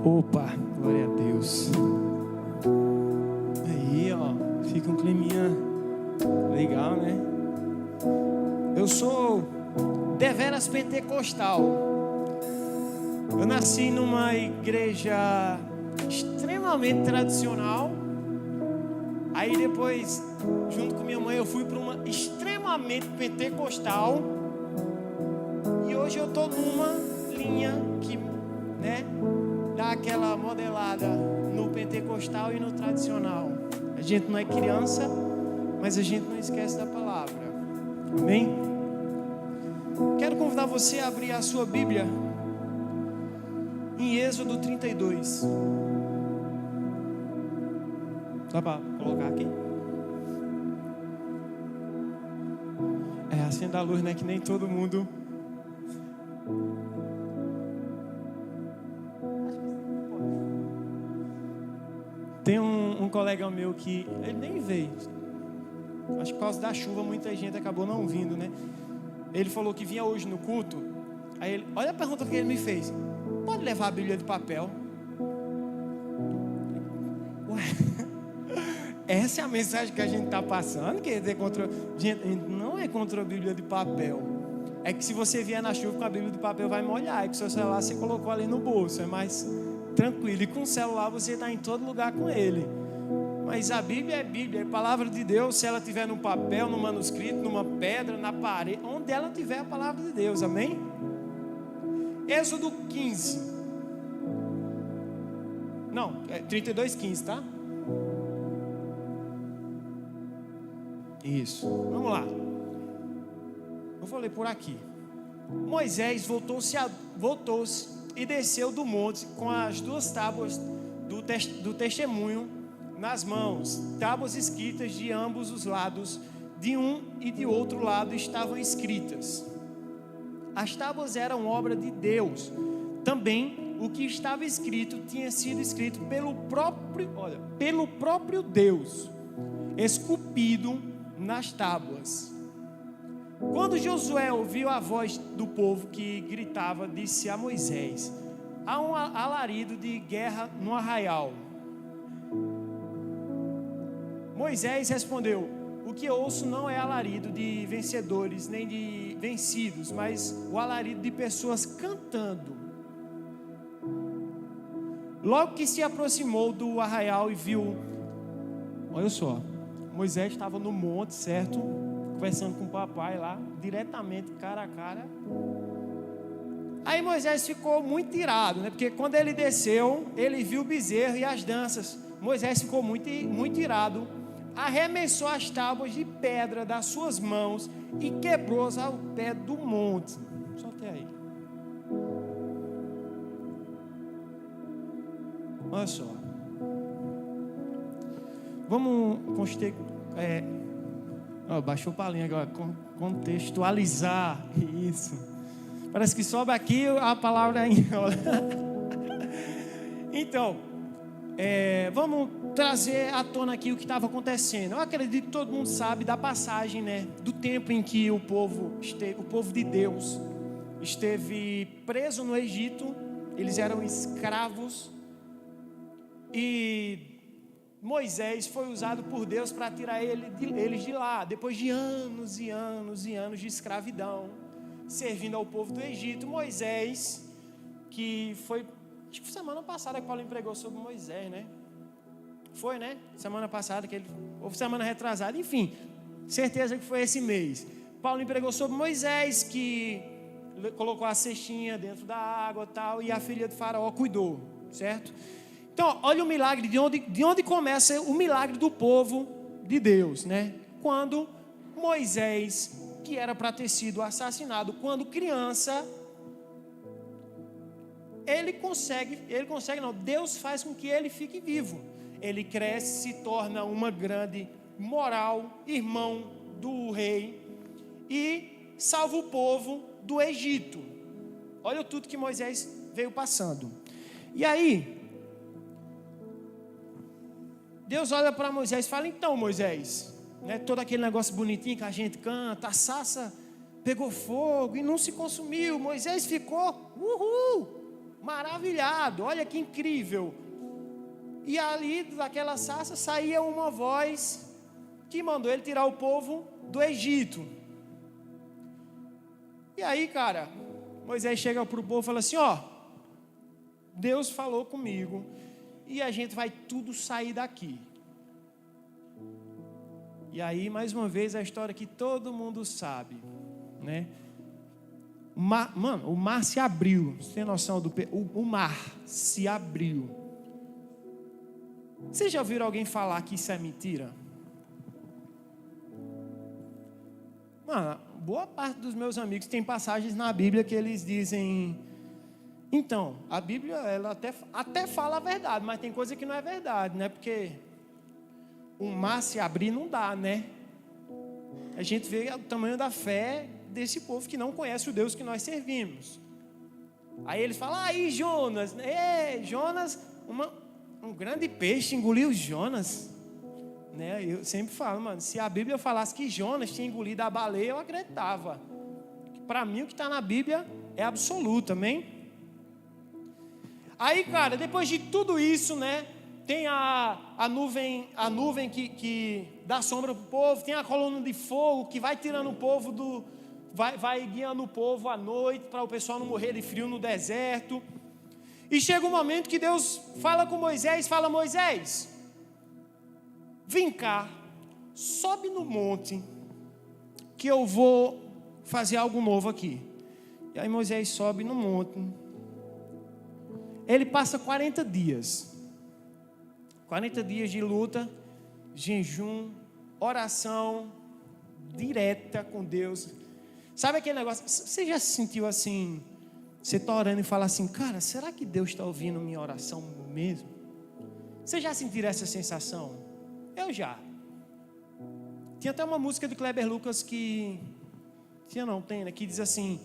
Opa, glória a Deus. Aí, ó, fica um climinha legal, né? Eu sou deveras pentecostal. Eu nasci numa igreja extremamente tradicional. Aí depois, junto com minha mãe, eu fui para uma extremamente pentecostal. E hoje eu tô numa linha que, né, dá aquela modelada no pentecostal e no tradicional. A gente não é criança, mas a gente não esquece da palavra. Amém? Quero convidar você a abrir a sua Bíblia em Êxodo 32. Só para colocar aqui. Acenda a luz, né? Que nem todo mundo. Tem um colega meu que ele nem veio. Acho que por causa da chuva muita gente acabou não vindo, né? Ele falou que vinha hoje no culto. Aí ele, olha a pergunta que ele me fez: pode levar a Bíblia de papel? Ué, essa é a mensagem que a gente está passando? Quer dizer, gente, não é contra a Bíblia de papel. É que se você vier na chuva com a Bíblia de papel vai molhar. É que o seu celular você colocou ali no bolso, é mais tranquilo. E com o celular você está em todo lugar com ele. Mas a Bíblia, é a palavra de Deus. Se ela estiver no papel, no manuscrito, numa pedra, na parede, onde ela tiver a palavra de Deus, amém? Êxodo 15. Não, é 32:15, tá? Isso, vamos lá. Eu vou ler por aqui. Moisés voltou-se e desceu do monte com as 2 tábuas do testemunho nas mãos. Tábuas escritas de ambos os lados, de um e de outro lado estavam escritas. As tábuas eram obra de Deus. Também o que estava escrito tinha sido escrito pelo próprio Deus, esculpido nas tábuas. Quando Josué ouviu a voz do povo que gritava, disse a Moisés: há um alarido de guerra no arraial. Moisés respondeu: o que ouço não é alarido de vencedores nem de vencidos, mas o alarido de pessoas cantando. Logo que se aproximou do arraial e viu, olha só, Moisés estava no monte, certo? Conversando com o papai lá, diretamente, cara a cara. Aí Moisés ficou muito irado, né? Porque quando ele desceu, ele viu o bezerro e as danças. Moisés ficou muito irado. Arremessou as tábuas de pedra das suas mãos e quebrou-as ao pé do monte. Só até aí. Olha só. Vamos baixou o palinho agora. Contextualizar isso. Parece que sobe aqui a palavra enrola. Então, vamos trazer à tona aqui o que estava acontecendo. Eu acredito que todo mundo sabe da passagem, né? Do tempo em que o povo de Deus esteve preso no Egito. Eles eram escravos. E Moisés foi usado por Deus para tirar eles de lá. Depois de anos e anos e anos de escravidão, servindo ao povo do Egito, Moisés, que foi, acho que semana passada que Paulo pregou sobre Moisés, né? Foi, né? Semana passada, ou semana retrasada, enfim, certeza que foi esse mês. Paulo pregou sobre Moisés, que colocou a cestinha dentro da água e tal, e a filha do faraó cuidou, certo? Então, olha o milagre, de onde começa o milagre do povo de Deus, né? Quando Moisés que era para ter sido assassinado quando criança, Deus faz com que ele fique vivo. Ele cresce, se torna uma grande moral, irmão do rei, e salva o povo do Egito. Olha tudo que Moisés veio passando. E aí, Deus olha para Moisés e fala: então, Moisés, né, todo aquele negócio bonitinho que a gente canta, a sarça pegou fogo e não se consumiu. Moisés ficou maravilhado, olha que incrível. E ali daquela sarça saía uma voz que mandou ele tirar o povo do Egito. E aí, cara, Moisés chega para o povo e fala assim: ó, Deus falou comigo e a gente vai tudo sair daqui. E aí, mais uma vez, a história que todo mundo sabe, né? O mar se abriu. Você tem noção o mar se abriu. Vocês já ouviram alguém falar que isso é mentira? Mano, boa parte dos meus amigos tem passagens na Bíblia que eles dizem: então, a Bíblia ela até fala a verdade, mas tem coisa que não é verdade, né? Porque o mar se abrir não dá, né? A gente vê o tamanho da fé desse povo que não conhece o Deus que nós servimos. Aí eles falam: aí Jonas, Jonas, um grande peixe engoliu Jonas, né? Eu sempre falo, mano, se a Bíblia falasse que Jonas tinha engolido a baleia, eu acreditava. Para mim o que está na Bíblia é absoluto, amém? Aí, cara, depois de tudo isso, né, tem a nuvem que dá sombra para o povo, tem a coluna de fogo que vai tirando o povo vai guiando o povo à noite para o pessoal não morrer de frio no deserto. E chega um momento que Deus fala com Moisés, fala: Moisés, vem cá, sobe no monte, que eu vou fazer algo novo aqui. E aí Moisés sobe no monte. Ele passa 40 dias. 40 dias de luta, jejum, oração direta com Deus. Sabe aquele negócio? Você já se sentiu assim? Você está orando e fala assim: cara, será que Deus está ouvindo minha oração mesmo? Você já sentiu essa sensação? Eu já. Tinha até uma música do Kleber Lucas que diz assim: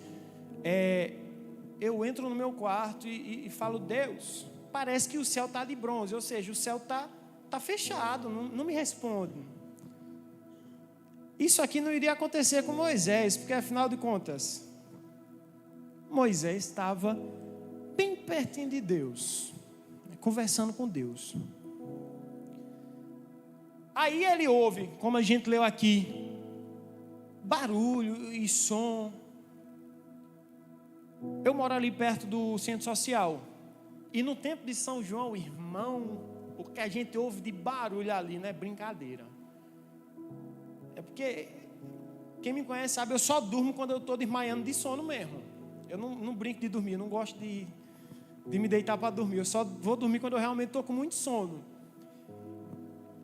eu entro no meu quarto e falo: Deus, parece que o céu está de bronze, ou seja, o céu está fechado, não me responde. Isso aqui não iria acontecer com Moisés, porque afinal de contas, Moisés estava bem pertinho de Deus, conversando com Deus. Aí ele ouve, como a gente leu aqui, barulho e som. Eu moro ali perto do centro social. E no tempo de São João, irmão, o que a gente ouve de barulho ali não é brincadeira. É porque quem me conhece sabe, eu só durmo quando eu estou desmaiando de sono mesmo. Eu não brinco de dormir, eu não gosto de me deitar para dormir. Eu só vou dormir quando eu realmente estou com muito sono.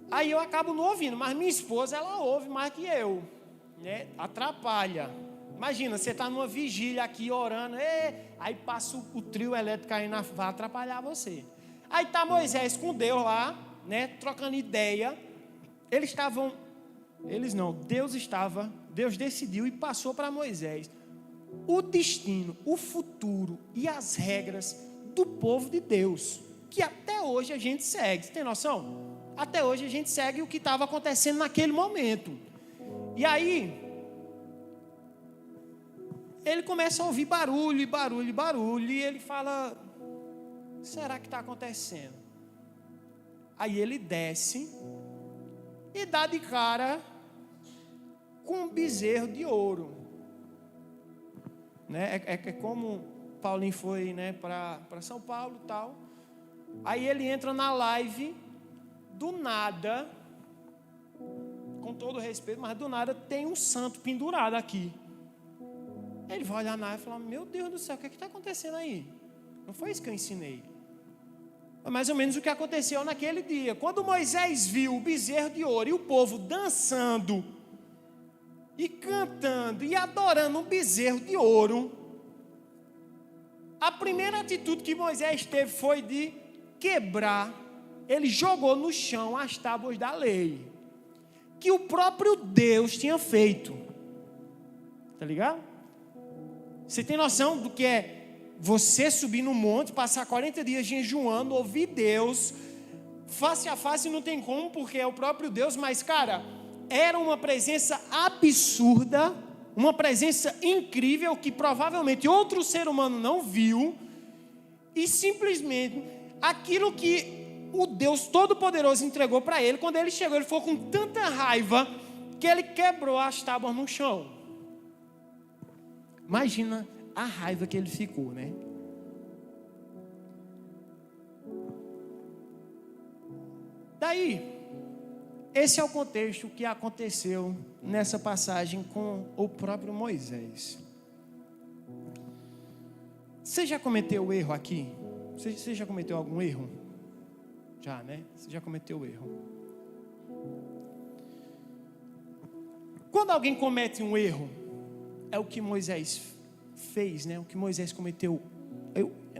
Aí eu acabo não ouvindo, mas minha esposa, ela ouve mais que eu, né? Atrapalha. Imagina, você está numa vigília aqui orando, aí passa o trio elétrico aí vai atrapalhar você. Aí está Moisés com Deus lá, né, trocando ideia. Deus decidiu e passou para Moisés o destino, o futuro e as regras do povo de Deus, que até hoje a gente segue. Você tem noção? Até hoje a gente segue o que estava acontecendo naquele momento. E aí ele começa a ouvir barulho, e ele fala: será que está acontecendo? Aí ele desce e dá de cara com um bezerro de ouro, né? É como Paulinho foi, né, para São Paulo e tal. Aí ele entra na live, do nada, com todo respeito, mas do nada tem um santo pendurado aqui. Ele vai olhar na live e falar: meu Deus do céu, o que está acontecendo aí? Não foi isso que eu ensinei. É mais ou menos o que aconteceu naquele dia. Quando Moisés viu o bezerro de ouro e o povo dançando e cantando e adorando um bezerro de ouro, a primeira atitude que Moisés teve foi de quebrar. Ele jogou no chão as tábuas da lei, que o próprio Deus tinha feito. Tá ligado? Você tem noção do que é você subir no monte, passar 40 dias jejuando, ouvir Deus, face a face não tem como, porque é o próprio Deus, mas cara, era uma presença absurda, uma presença incrível, que provavelmente outro ser humano não viu, e simplesmente, aquilo que o Deus Todo-Poderoso entregou para ele, quando ele chegou, ele ficou com tanta raiva, que ele quebrou as tábuas no chão. Imagina a raiva que ele ficou, né? Daí, esse é o contexto que aconteceu nessa passagem com o próprio Moisés. Você já cometeu erro aqui? Você já cometeu algum erro? Já, né? Você já cometeu erro. Quando alguém comete um erro, é o que Moisés fez, né? O que Moisés cometeu,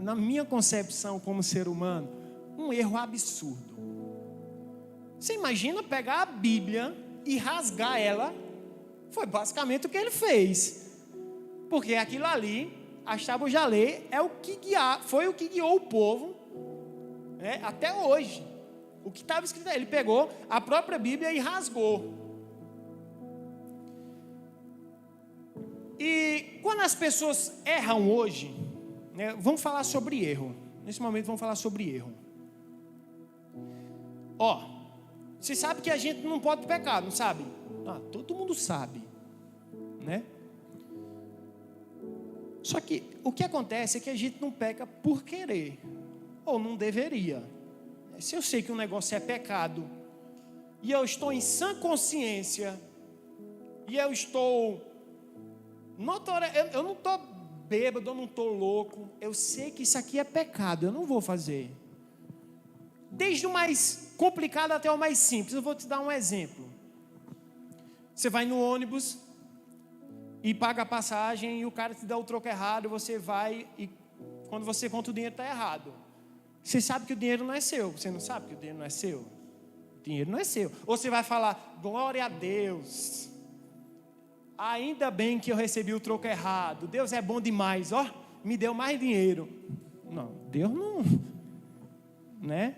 na minha concepção como ser humano, um erro absurdo. Você imagina pegar a Bíblia e rasgar ela? Foi basicamente o que ele fez. Porque aquilo ali, as tábuas da lei, foi o que guiou o povo, né, até hoje. O que estava escrito, ele pegou a própria Bíblia e rasgou. E quando as pessoas erram hoje, né, vamos falar sobre erro. Nesse momento vamos falar sobre erro. Você sabe que a gente não pode pecar, não sabe? Todo mundo sabe, né? Só que o que acontece é que a gente não peca por querer, ou não deveria. Se eu sei que um negócio é pecado, e eu estou em sã consciência, e eu estou eu não estou bêbado, eu não estou louco, eu sei que isso aqui é pecado, eu não vou fazer. Desde o mais complicado até o mais simples. Eu vou te dar um exemplo. Você vai no ônibus e paga a passagem e o cara te dá o troco errado, você vai e quando você conta o dinheiro está errado. Você sabe que o dinheiro não é seu. Você não sabe que o dinheiro não é seu? O dinheiro não é seu. Ou você vai falar, glória a Deus, ainda bem que eu recebi o troco errado, Deus é bom demais, me deu mais dinheiro. Não, Deus não, né?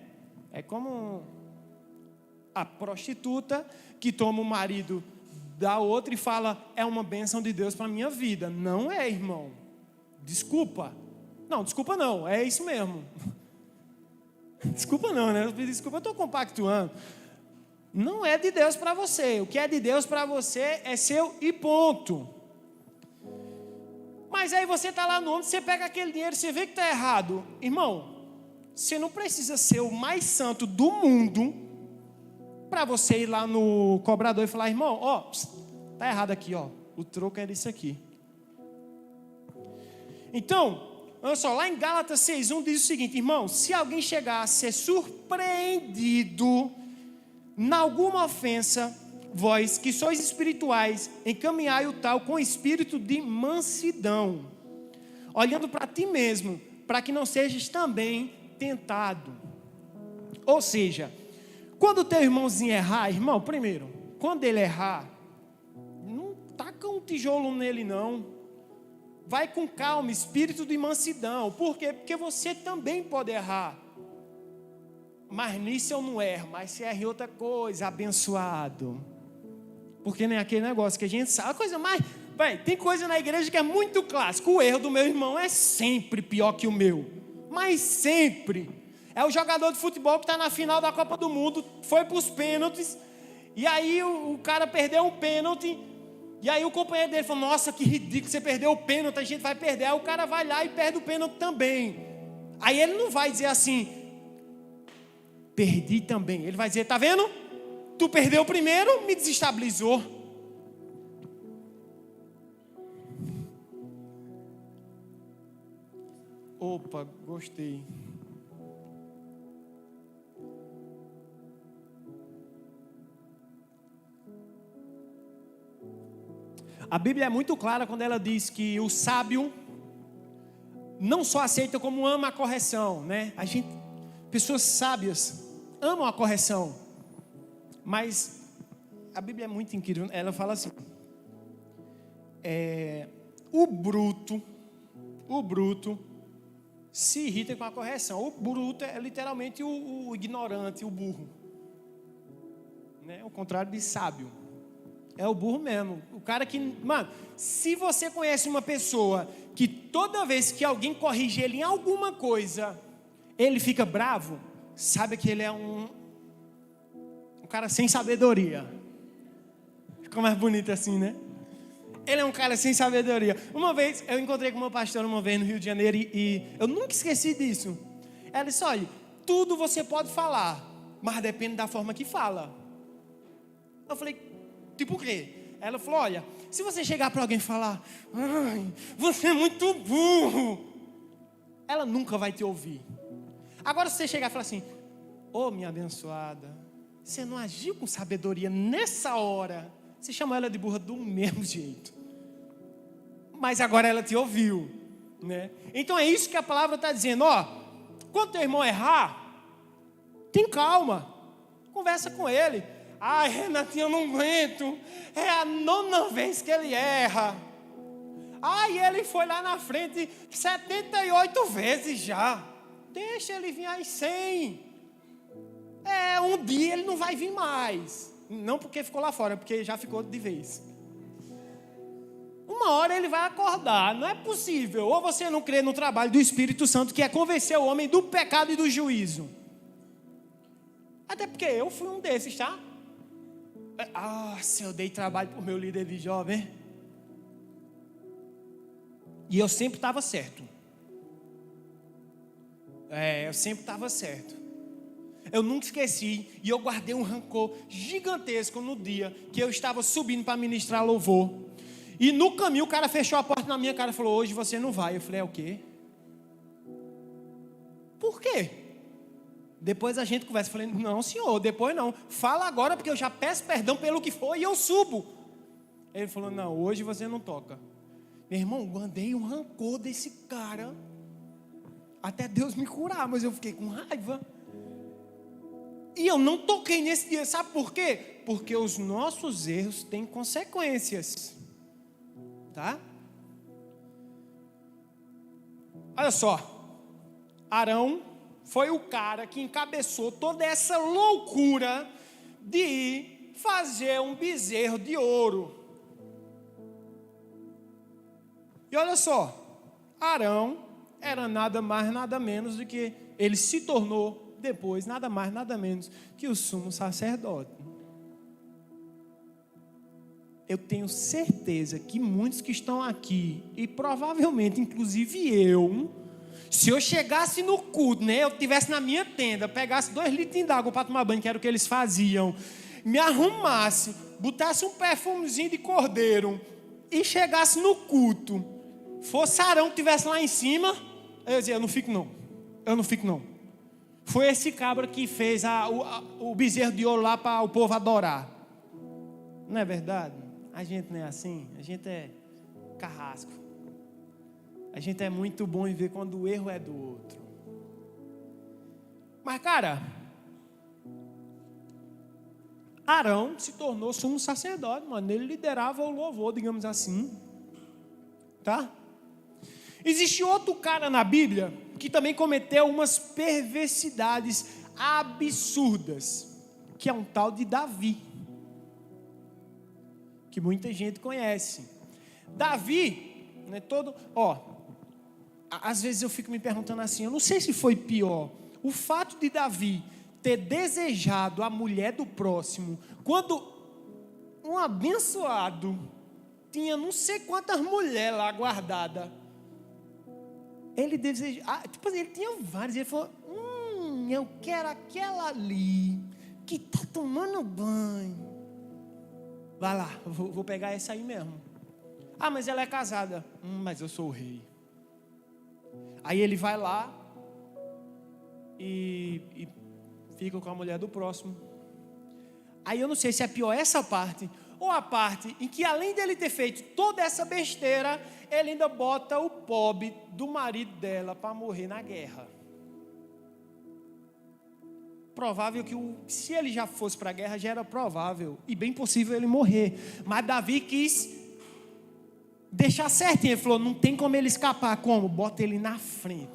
É como a prostituta que toma o marido da outra e fala, é uma bênção de Deus para a minha vida. Não é, irmão. Desculpa. Não, desculpa não, é isso mesmo. Desculpa não, né? Desculpa, eu estou compactuando. Não é de Deus para você. O que é de Deus para você é seu e ponto. Mas aí você está lá no ônibus, você pega aquele dinheiro, você vê que está errado. Irmão, você não precisa ser o mais santo do mundo para você ir lá no cobrador e falar, irmão, está errado aqui, o troco é disso aqui. Então, olha só, lá em Gálatas 6:1 diz o seguinte, irmão, se alguém chegar a ser surpreendido em alguma ofensa, vós que sois espirituais, encaminhai o tal com espírito de mansidão, olhando para ti mesmo, para que não sejas também tentado. Ou seja, quando o teu irmãozinho errar, irmão, primeiro, quando ele errar, não taca um tijolo nele não, vai com calma, espírito de mansidão. Por quê? Porque você também pode errar, mas nisso eu não erro, mas se erra em outra coisa, abençoado, porque nem aquele negócio que a gente sabe, a coisa mais, tem coisa na igreja que é muito clássico, o erro do meu irmão é sempre pior que o meu, mas sempre. É o jogador de futebol que está na final da Copa do Mundo, foi para os pênaltis, e aí o cara perdeu um pênalti, e aí o companheiro dele falou, nossa, que ridículo, você perdeu o pênalti, a gente vai perder. Aí o cara vai lá e perde o pênalti também. Aí ele não vai dizer assim, perdi também. Ele vai dizer, tá vendo? Tu perdeu primeiro, me desestabilizou. Opa, gostei. A Bíblia é muito clara quando ela diz que o sábio não só aceita como ama a correção, né? Pessoas sábias amam a correção, mas a Bíblia é muito incrível. Ela fala assim: o bruto se irrita com a correção. O bruto é literalmente o ignorante, o burro, né? O contrário de sábio. É o burro mesmo. O cara que... Mano, se você conhece uma pessoa que toda vez que alguém corrige ele em alguma coisa, ele fica bravo, sabe que ele é um cara sem sabedoria. Ficou mais bonito assim, né? Ele é um cara sem sabedoria. Uma vez, eu encontrei com uma pastora no Rio de Janeiro e eu nunca esqueci disso. Ela disse: olha, tudo você pode falar, mas depende da forma que fala. Eu falei: tipo o quê? Ela falou: olha, se você chegar para alguém e falar: ai, você é muito burro, ela nunca vai te ouvir. Agora, se você chegar e falar assim: ô, minha abençoada, você não agiu com sabedoria nessa hora, você chamou ela de burra do mesmo jeito, mas agora ela te ouviu, né? Então é isso que a palavra está dizendo. Ó, quando teu irmão errar, tem calma, conversa com ele. Ai, Renatinho, eu não aguento, é a 9ª vez que ele erra. Ai, ele foi lá na frente 78 vezes já. Deixa ele vir às 100. Um dia ele não vai vir mais. Não porque ficou lá fora, porque já ficou de vez. Uma hora ele vai acordar, não é possível. Ou você não crê no trabalho do Espírito Santo, que é convencer o homem do pecado e do juízo. Até porque eu fui um desses, tá? Se eu dei trabalho para o meu líder de jovem. E eu sempre estava certo. Eu sempre estava certo. Eu nunca esqueci. E eu guardei um rancor gigantesco no dia que eu estava subindo para ministrar louvor. E no caminho o cara fechou a porta na minha cara e falou: hoje você não vai. Eu falei: é o quê? Por quê? Depois a gente conversa. Eu falei: não, senhor, depois não. Fala agora, porque eu já peço perdão pelo que foi e eu subo. Ele falou: não, hoje você não toca. Meu irmão, guardei um rancor desse cara até Deus me curar, mas eu fiquei com raiva. E eu não toquei nesse dia. Sabe por quê? Porque os nossos erros têm consequências. Tá? Olha só. Arão foi o cara que encabeçou toda essa loucura de fazer um bezerro de ouro. E olha só, Arão era nada mais, nada menos do que ele se tornou depois, nada mais, nada menos que o sumo sacerdote. Eu tenho certeza que muitos que estão aqui, e provavelmente, inclusive eu, se eu chegasse no culto, né, eu estivesse na minha tenda, pegasse 2 litros d'água para tomar banho, que era o que eles faziam, me arrumasse, botasse um perfumezinho de cordeiro e chegasse no culto, fosse Arão que estivesse lá em cima, eu ia dizer: eu não fico não. Foi esse cabra que fez o bezerro de ouro lá para o povo adorar. Não é verdade? A gente não é assim, a gente é carrasco. A gente é muito bom em ver quando o erro é do outro. Mas, cara, Arão se tornou sumo sacerdote, mano. Ele liderava o louvor, digamos assim. Tá? Existe outro cara na Bíblia que também cometeu umas perversidades absurdas, que é um tal de Davi, que muita gente conhece. Davi, né, às vezes eu fico me perguntando assim, eu não sei se foi pior o fato de Davi ter desejado a mulher do próximo, quando um abençoado tinha não sei quantas mulheres lá guardadas. Ele desejava, ele tinha várias. Ele falou: eu quero aquela ali que está tomando banho. Vai lá, vou pegar essa aí mesmo. Mas ela é casada. Mas eu sou o rei. Aí ele vai lá e fica com a mulher do próximo. Aí eu não sei se é pior essa parte ou a parte em que, além dele ter feito toda essa besteira, ele ainda bota o pobre do marido dela para morrer na guerra. Provável que se ele já fosse para a guerra, já era provável e bem possível ele morrer. Mas Davi quis deixar certinho. Ele falou, não tem como ele escapar. Como? Bota ele na frente.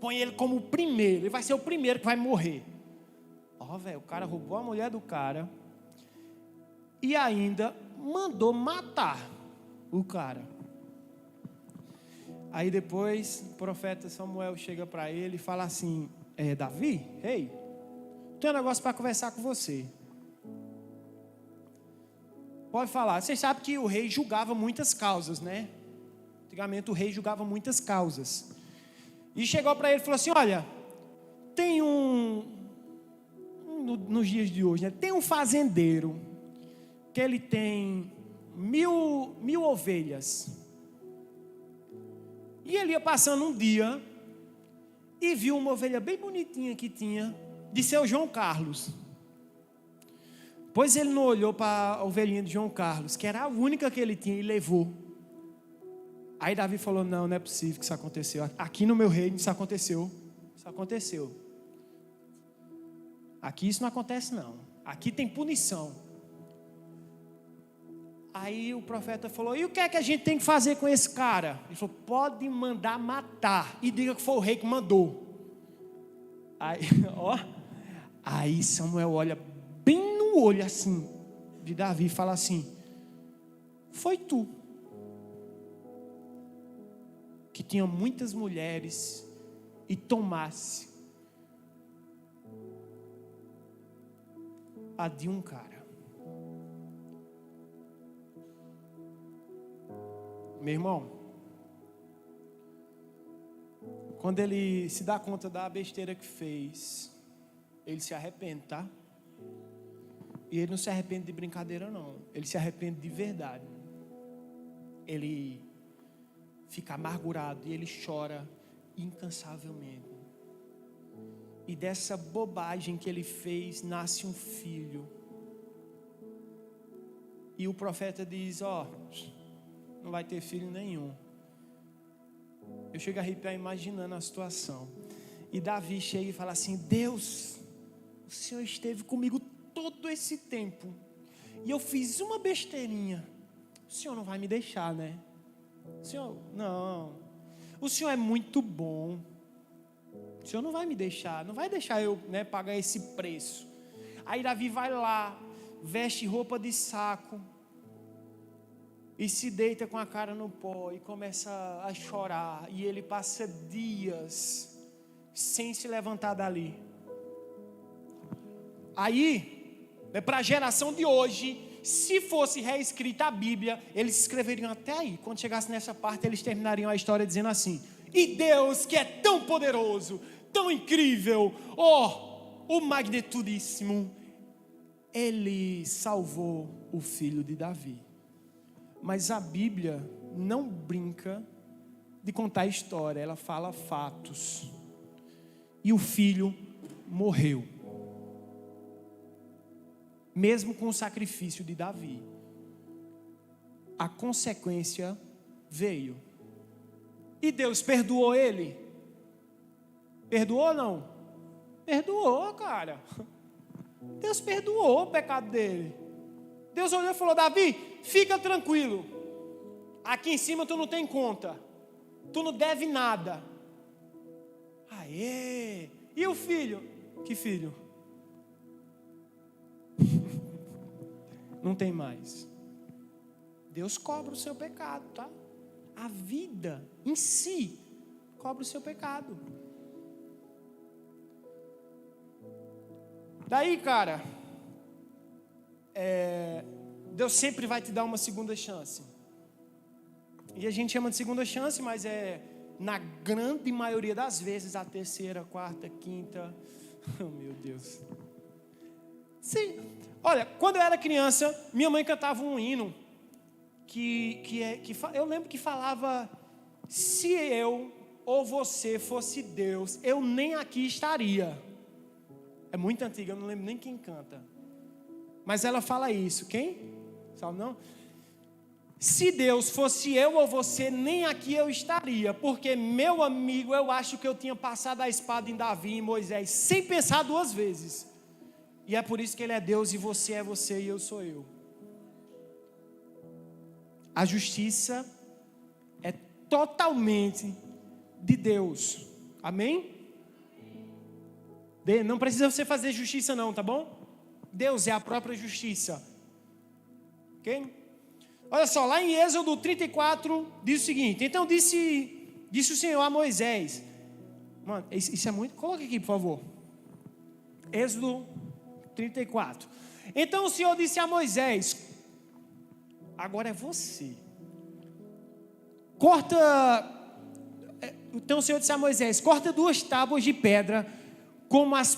Põe ele como o primeiro. Ele vai ser o primeiro que vai morrer. Velho, o cara roubou a mulher do cara e ainda mandou matar o cara. Aí depois o profeta Samuel chega para ele e fala assim, Davi, tenho um negócio para conversar com você. Pode falar. Vocês sabem que o rei julgava muitas causas, né? Antigamente o rei julgava muitas causas. E chegou para ele e falou assim, olha, tem nos dias de hoje, né? Tem um fazendeiro que ele tem 1000 ovelhas. E ele ia passando um dia e viu uma ovelha bem bonitinha que tinha de seu João Carlos. Pois ele não olhou para a ovelhinha de João Carlos, que era a única que ele tinha, e levou. Aí Davi falou, não é possível que isso aconteceu. Aqui no meu reino isso aconteceu. Isso aconteceu. Aqui isso não acontece não. Aqui tem punição. Aí o profeta falou, e o que é que a gente tem que fazer com esse cara? Ele falou, pode mandar matar. E diga que foi o rei que mandou. Aí Samuel olha bem no olho assim de Davi e fala assim, foi tu que tinha muitas mulheres e tomasse a de um cara. Meu irmão, quando ele se dá conta da besteira que fez, ele se arrepende, tá? E ele não se arrepende de brincadeira não, ele se arrepende de verdade. Ele fica amargurado e ele chora incansavelmente. E dessa bobagem que ele fez, nasce um filho. E o profeta diz, não vai ter filho nenhum. Eu chego a arrepiar imaginando a situação. E Davi chega e fala assim, Deus, o Senhor esteve comigo todo esse tempo, e eu fiz uma besteirinha. O Senhor não vai me deixar, né? O Senhor, não. O Senhor é muito bom. O Senhor não vai me deixar, não vai deixar eu, pagar esse preço. Aí Davi vai lá, veste roupa de saco e se deita com a cara no pó e começa a chorar. E ele passa dias sem se levantar dali. Aí, para a geração de hoje, se fosse reescrita a Bíblia, eles escreveriam até aí. Quando chegasse nessa parte, eles terminariam a história dizendo assim, e Deus que é tão poderoso, tão incrível, o magnitudíssimo, Ele salvou o filho de Davi. Mas a Bíblia não brinca de contar história, ela fala fatos. E o filho morreu, mesmo com o sacrifício de Davi. A consequência veio. E Deus perdoou ele? Perdoou ou não? Perdoou, cara. Deus perdoou o pecado dele. Deus olhou e falou, Davi, fica tranquilo. Aqui em cima tu não tem conta. Tu não deve nada. Aê! E o filho? Que filho? Não tem mais. Deus cobra o seu pecado, tá? A vida em si cobra o seu pecado. Daí, cara, Deus sempre vai te dar uma segunda chance. E a gente chama de segunda chance, mas na grande maioria das vezes a terceira, quarta, quinta. Oh, meu Deus. Sim. Olha, quando eu era criança, minha mãe cantava um hino que eu lembro que falava: se eu ou você fosse Deus, eu nem aqui estaria. É muito antiga, eu não lembro nem quem canta. Mas ela fala isso. Quem? Sabe não? Se Deus fosse eu ou você, nem aqui eu estaria, porque, meu amigo, eu acho que eu tinha passado a espada em Davi e Moisés, sem pensar duas vezes. E é por isso que ele é Deus e você e eu sou eu. A justiça é totalmente de Deus. Amém? Não precisa você fazer justiça não, tá bom? Deus é a própria justiça. Ok? Olha só, lá em Êxodo 34, diz o seguinte: então disse o Senhor a Moisés. Mano, isso é muito... Coloca aqui, por favor. Êxodo 34. Então o Senhor disse a Moisés: agora é você. Então o Senhor disse a Moisés: corta 2 tábuas de pedra, como as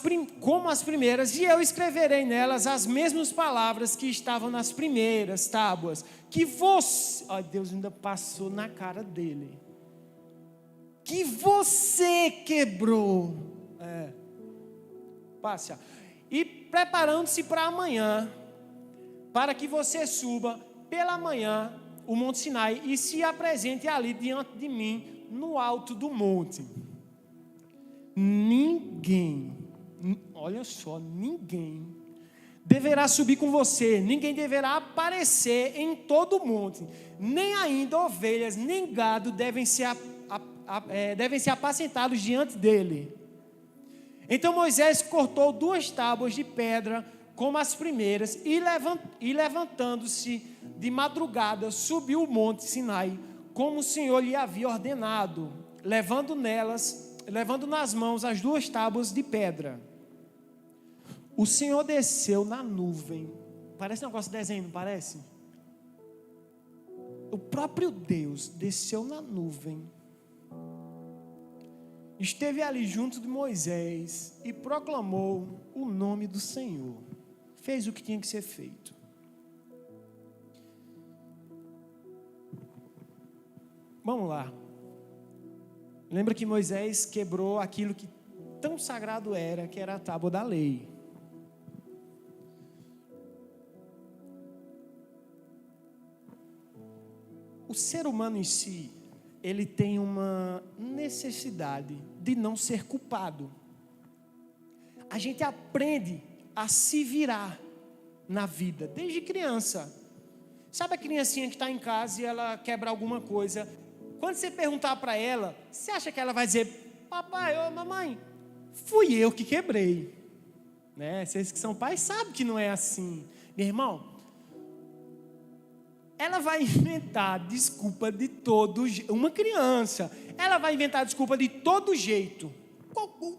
primeiras, e eu escreverei nelas as mesmas palavras que estavam nas primeiras tábuas, que você... Ó, Deus ainda passou na cara dele. Que você quebrou. Passa. E preparando-se para amanhã, para que você suba pela manhã o Monte Sinai e se apresente ali diante de mim no alto do monte. Ninguém, olha só, ninguém deverá subir com você, ninguém deverá aparecer em todo o monte, nem ainda ovelhas, nem gado devem ser apacentados diante dele. Então Moisés cortou 2 tábuas de pedra, como as primeiras, e levantando-se de madrugada, subiu o monte Sinai, como o Senhor lhe havia ordenado, levando nas mãos as 2 tábuas de pedra. O Senhor desceu na nuvem. Parece um negócio de desenho, não parece? O próprio Deus desceu na nuvem, esteve ali junto de Moisés e proclamou o nome do Senhor. Fez o que tinha que ser feito. Vamos lá. Lembra que Moisés quebrou aquilo que tão sagrado era, que era a tábua da lei. O ser humano em si, ele tem uma necessidade de não ser culpado. A gente aprende a se virar na vida, desde criança. Sabe a criancinha que está em casa e ela quebra alguma coisa? Quando você perguntar para ela, você acha que ela vai dizer: papai ou mamãe, fui eu que quebrei? Né? Vocês que são pais sabem que não é assim. Meu irmão, ela vai inventar desculpa de todo jeito. Uma criança, ela vai inventar desculpa de todo jeito.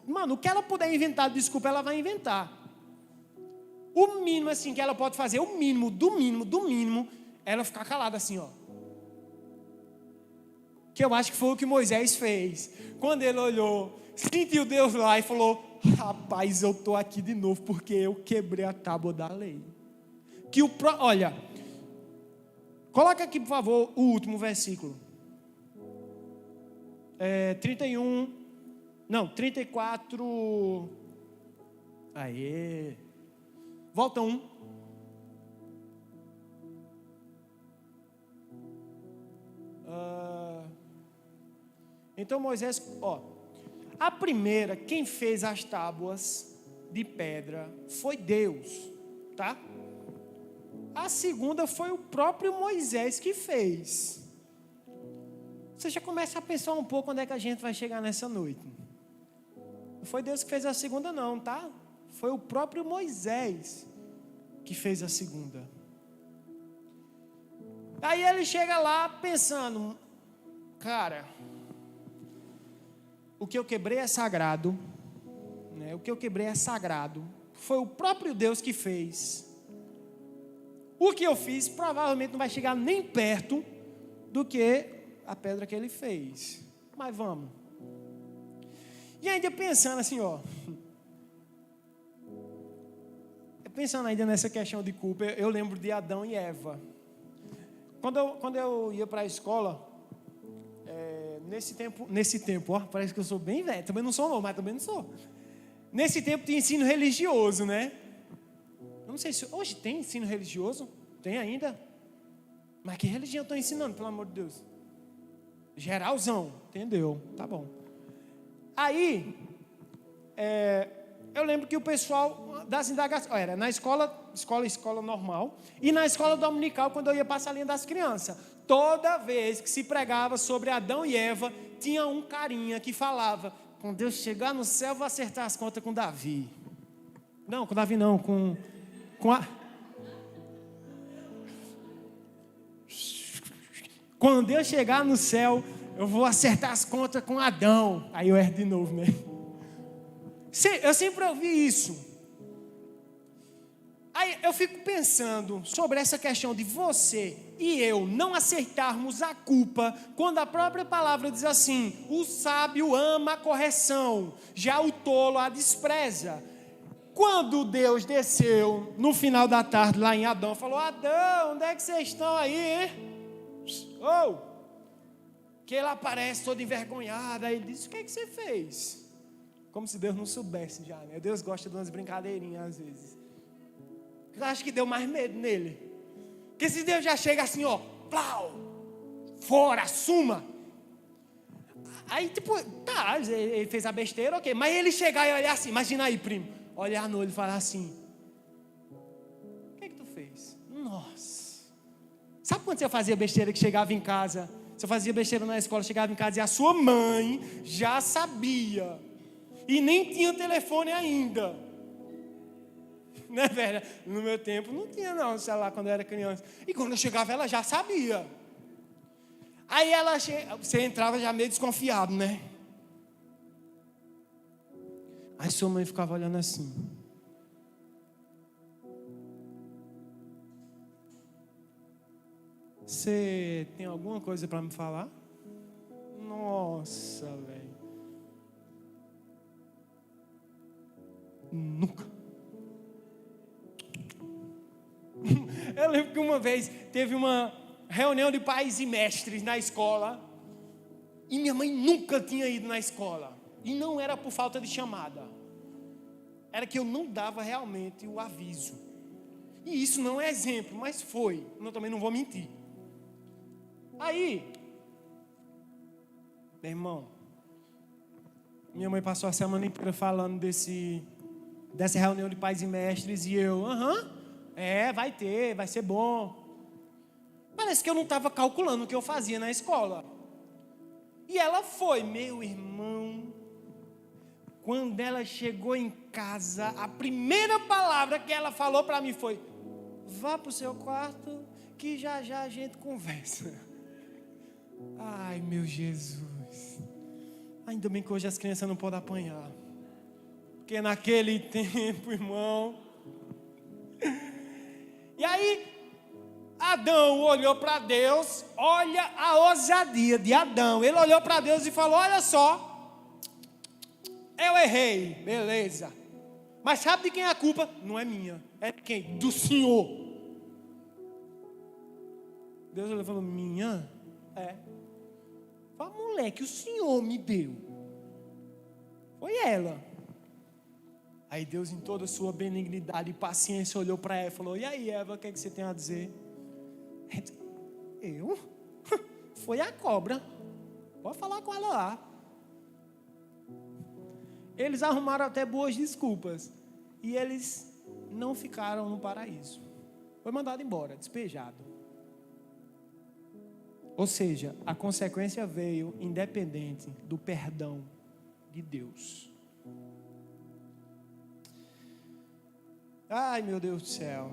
Mano, o que ela puder inventar de desculpa, ela vai inventar. O mínimo assim que ela pode fazer, o mínimo, do mínimo, ela ficar calada assim, ó. Que eu acho que foi o que Moisés fez. Quando ele olhou, sentiu Deus lá e falou: rapaz, eu estou aqui de novo porque eu quebrei a tábua da lei. Olha, coloca aqui por favor o último versículo. 34. Aê. Volta 1. Então Moisés, a primeira, quem fez as tábuas de pedra foi Deus, tá? A segunda foi o próprio Moisés que fez. Você já começa a pensar um pouco onde é que a gente vai chegar nessa noite. Não foi Deus que fez a segunda não, tá? Foi o próprio Moisés que fez a segunda. Aí ele chega lá pensando: cara, o que eu quebrei é sagrado, né? O que eu quebrei é sagrado. Foi o próprio Deus que fez. O que eu fiz provavelmente não vai chegar nem perto do que a pedra que ele fez. Mas vamos. E ainda pensando assim, pensando ainda nessa questão de culpa, eu lembro de Adão e Eva. Quando eu ia para a escola, nesse tempo, parece que eu sou bem velho. Também não sou não, mas também não sou. Nesse tempo tinha ensino religioso, né? Eu não sei se hoje tem ensino religioso. Tem ainda? Mas que religião estão ensinando, pelo amor de Deus? Geralzão, entendeu? Tá bom. Aí, eu lembro que o pessoal das indagações, era na escola normal, e na escola dominical, quando eu ia para a salinha das crianças, toda vez que se pregava sobre Adão e Eva, tinha um carinha que falava: quando Deus chegar no céu, vou acertar as contas com Davi. Não, com Davi não, com a... Quando Deus chegar no céu, eu vou acertar as contas com Adão. Aí eu erro de novo, né? Eu sempre ouvi isso. Aí eu fico pensando sobre essa questão de você e eu não aceitarmos a culpa, quando a própria palavra diz assim: o sábio ama a correção, já o tolo a despreza. Quando Deus desceu no final da tarde lá em Adão, falou: Adão, onde é que vocês estão aí, hein? Que ele aparece todo envergonhado. Aí ele disse: o que é que você fez? Como se Deus não soubesse já, né? Deus gosta de umas brincadeirinhas às vezes. Eu acho que deu mais medo nele. Porque se Deus já chega assim, ó, plau, fora, assuma. Aí tipo, tá, ele fez a besteira, ok. Mas ele chegar e olhar assim, imagina aí, primo, olhar no olho e falar assim: o que é que tu fez? Nossa. Sabe quando você fazia besteira que chegava em casa? Você fazia besteira na escola, chegava em casa e a sua mãe já sabia. E nem tinha telefone ainda. Né, velho? No meu tempo não tinha não celular quando eu era criança. E quando eu chegava ela já sabia. Aí você entrava já meio desconfiado, né? Aí sua mãe ficava olhando assim: você tem alguma coisa para me falar? Nossa, velho. Nunca. Eu lembro que uma vez teve uma reunião de pais e mestres na escola, e minha mãe nunca tinha ido na escola, e não era por falta de chamada, era que eu não dava realmente o aviso. E isso não é exemplo, mas foi, eu também não vou mentir. Aí, meu irmão, minha mãe passou a semana inteira falando dessa reunião de pais e mestres, e eu, vai ter, vai ser bom. Parece que eu não estava calculando o que eu fazia na escola. E ela foi, meu irmão. Quando ela chegou em casa, a primeira palavra que ela falou para mim foi: vá para o seu quarto, que já a gente conversa. Ai, meu Jesus. Ainda bem que hoje as crianças não podem apanhar. Porque naquele tempo, irmão. E aí, Adão olhou para Deus. Olha a ousadia de Adão. Ele olhou para Deus e falou: olha só, eu errei, beleza. Mas sabe de quem é a culpa? Não é minha, é de quem? Do Senhor. Deus falou: minha? É. A mulher que o Senhor me deu foi ela. Aí Deus, em toda a sua benignidade e paciência, olhou para ela e falou: e aí, Eva, o que é que você tem a dizer? Eu? Foi a cobra. Pode falar com ela lá. Eles arrumaram até boas desculpas. E eles não ficaram no paraíso. Foi mandado embora, despejado. Ou seja, a consequência veio independente do perdão de Deus. Ai, meu Deus do céu.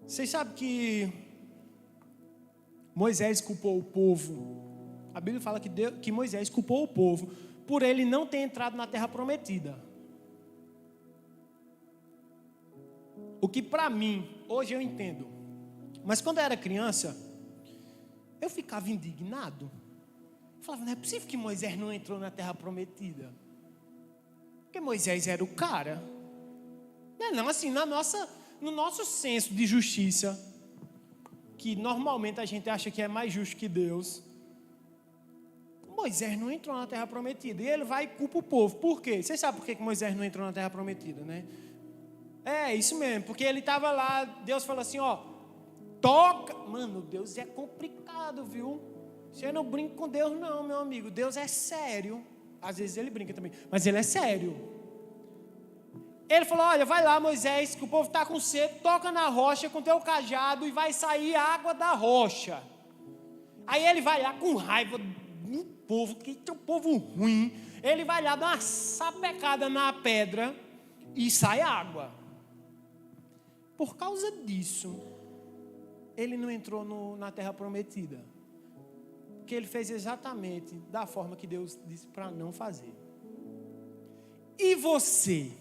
Vocês sabem que Moisés culpou o povo. A Bíblia fala que Moisés culpou o povo por ele não ter entrado na terra prometida. O que para mim, hoje eu entendo. Mas quando eu era criança, eu ficava indignado. Eu falava: não é possível que Moisés não entrou na terra prometida. Porque Moisés era o cara. Não, assim, no nosso senso de justiça, que normalmente a gente acha que é mais justo que Deus, Moisés não entrou na terra prometida. E ele vai e culpa o povo. Por quê? Vocês sabem por que Moisés não entrou na terra prometida, né? É, isso mesmo. Porque ele estava lá, Deus falou assim, ó, toca. Mano, Deus é complicado, viu? Você não brinca com Deus não, meu amigo. Deus é sério. Às vezes ele brinca também, mas ele é sério. Ele falou, olha, vai lá, Moisés, que o povo está com sede, toca na rocha com teu cajado e vai sair água da rocha. Aí ele vai lá com raiva do povo, que é um povo ruim. Ele vai lá dar uma sapecada na pedra e sai água. Por causa disso, ele não entrou na terra prometida. Porque ele fez exatamente da forma que Deus disse para não fazer. E você?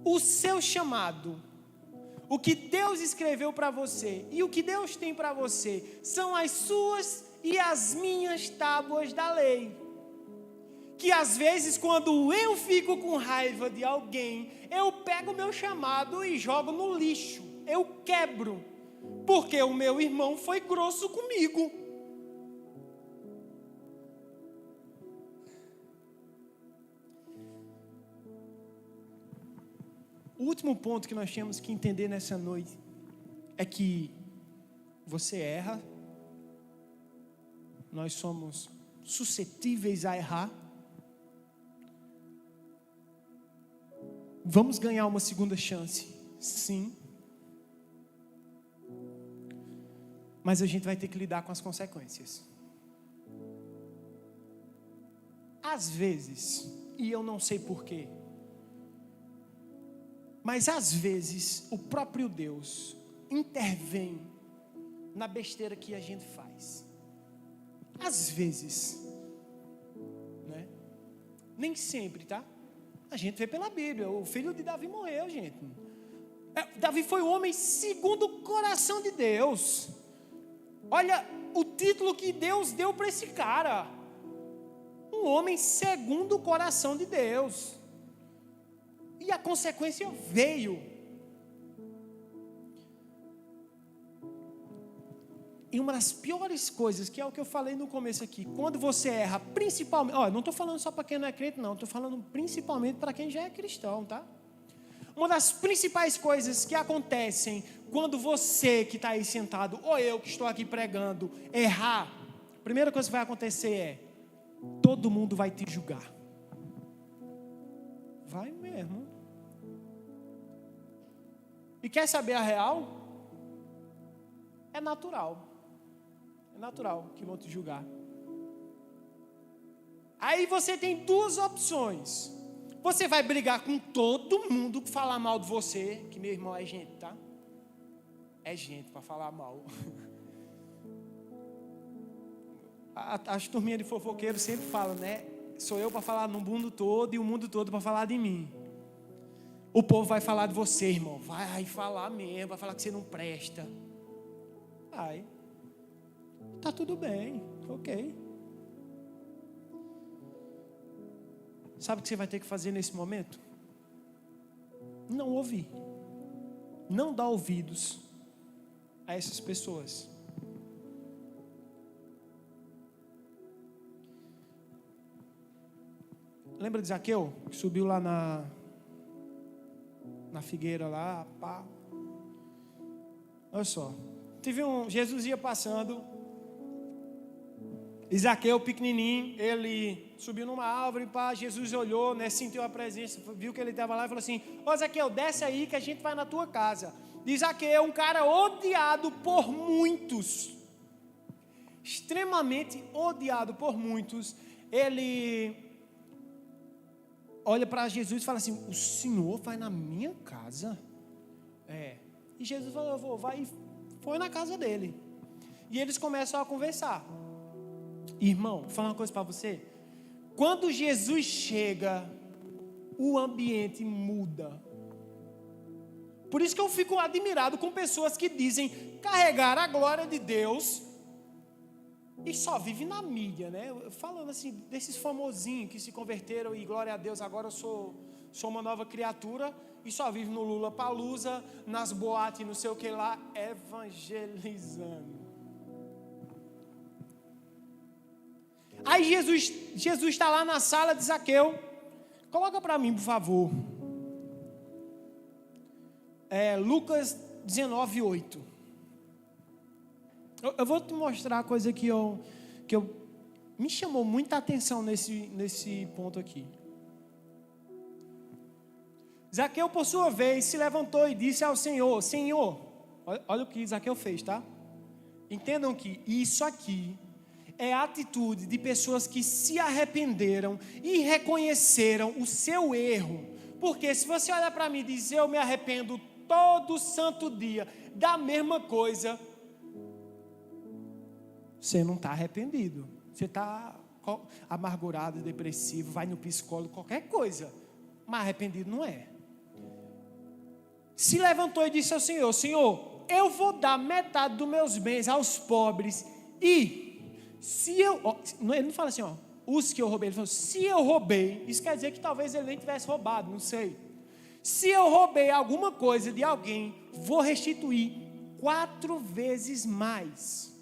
O seu chamado, o que Deus escreveu para você e o que Deus tem para você são as suas e as minhas tábuas da lei. Que às vezes quando eu fico com raiva de alguém, eu pego o meu chamado e jogo no lixo, eu quebro, porque o meu irmão foi grosso comigo. O último ponto que nós temos que entender nessa noite é que você erra, nós somos suscetíveis a errar. Vamos ganhar uma segunda chance, sim. Mas a gente vai ter que lidar com as consequências. Às vezes, e eu não sei porquê, mas às vezes o próprio Deus intervém na besteira que a gente faz. Às vezes, né? Nem sempre, tá? A gente vê pela Bíblia, o filho de Davi morreu, gente. Davi foi o homem segundo o coração de Deus. Olha o título que Deus deu para esse cara. Um homem segundo o coração de Deus. E a consequência veio. E uma das piores coisas, que é o que eu falei no começo aqui, quando você erra, principalmente, não estou falando só para quem não é crente, não, estou falando principalmente para quem já é cristão, tá? Uma das principais coisas que acontecem quando você que está aí sentado, ou eu que estou aqui pregando, errar, a primeira coisa que vai acontecer é, todo mundo vai te julgar. Vai mesmo. E quer saber a real? É natural. É natural que vão te julgar. Aí você tem duas opções. Você vai brigar com todo mundo que falar mal de você, que meu irmão é gente, tá? É gente para falar mal. As turminhas de fofoqueiros sempre falam, né? Sou eu para falar no mundo todo e o mundo todo para falar de mim. O povo vai falar de você, irmão. Vai falar mesmo, vai falar que você não presta. Vai. Tá tudo bem, ok. Sabe o que você vai ter que fazer nesse momento? Não ouvir. Não dar ouvidos a essas pessoas. Lembra de Zaqueu? Que subiu lá na figueira lá, pá. Olha só. Jesus ia passando. Zaqueu, pequenininho, ele subiu numa árvore, pá. Jesus olhou, né, sentiu a presença, viu que ele estava lá e falou assim: ô Zaqueu, desce aí que a gente vai na tua casa. E Zaqueu, um cara odiado por muitos, extremamente odiado por muitos, ele olha para Jesus e fala assim: o Senhor vai na minha casa? E Jesus falou: eu vou, vai. E foi na casa dele. E eles começam a conversar. Irmão, vou falar uma coisa para você. Quando Jesus chega, o ambiente muda. Por isso que eu fico admirado com pessoas que dizem carregar a glória de Deus e só vive na mídia, né? Falando assim, desses famosinhos que se converteram e glória a Deus, agora eu sou uma nova criatura e só vive no Lollapalooza, nas boates, não sei o que lá, evangelizando. Aí Jesus está lá na sala de Zaqueu. Coloca para mim, por favor. Lucas 19:8. Eu vou te mostrar a coisa que me chamou muita atenção nesse ponto aqui. Zaqueu, por sua vez, se levantou e disse ao Senhor: Senhor, olha o que Zaqueu fez, tá? Entendam que isso aqui é a atitude de pessoas que se arrependeram e reconheceram o seu erro. Porque se você olhar para mim e dizer: eu me arrependo todo santo dia da mesma coisa, você não está arrependido. Você está amargurado, depressivo, vai no psicólogo, qualquer coisa, mas arrependido não é. Se levantou e disse ao Senhor: Senhor, eu vou dar metade dos meus bens aos pobres, e se eu... Ele não fala assim, os que eu roubei. Ele falou: se eu roubei, isso quer dizer que talvez ele nem tivesse roubado, não sei. Se eu roubei alguma coisa de alguém, vou restituir 4 vezes mais.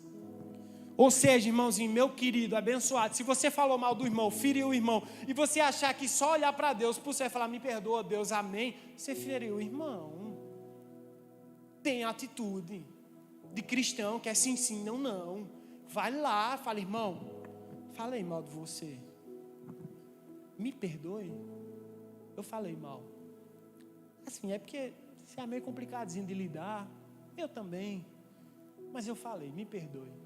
Ou seja, irmãozinho, meu querido, abençoado, se você falou mal do irmão, feriu o irmão, e você achar que só olhar para Deus, por você falar: me perdoa, Deus, amém, você feriu o irmão. Tem atitude de cristão que é sim, sim, não, não. Vai lá, fala: irmão, falei mal de você, me perdoe, eu falei mal. Assim, é porque você é meio complicadinho de lidar, eu também, mas eu falei, me perdoe.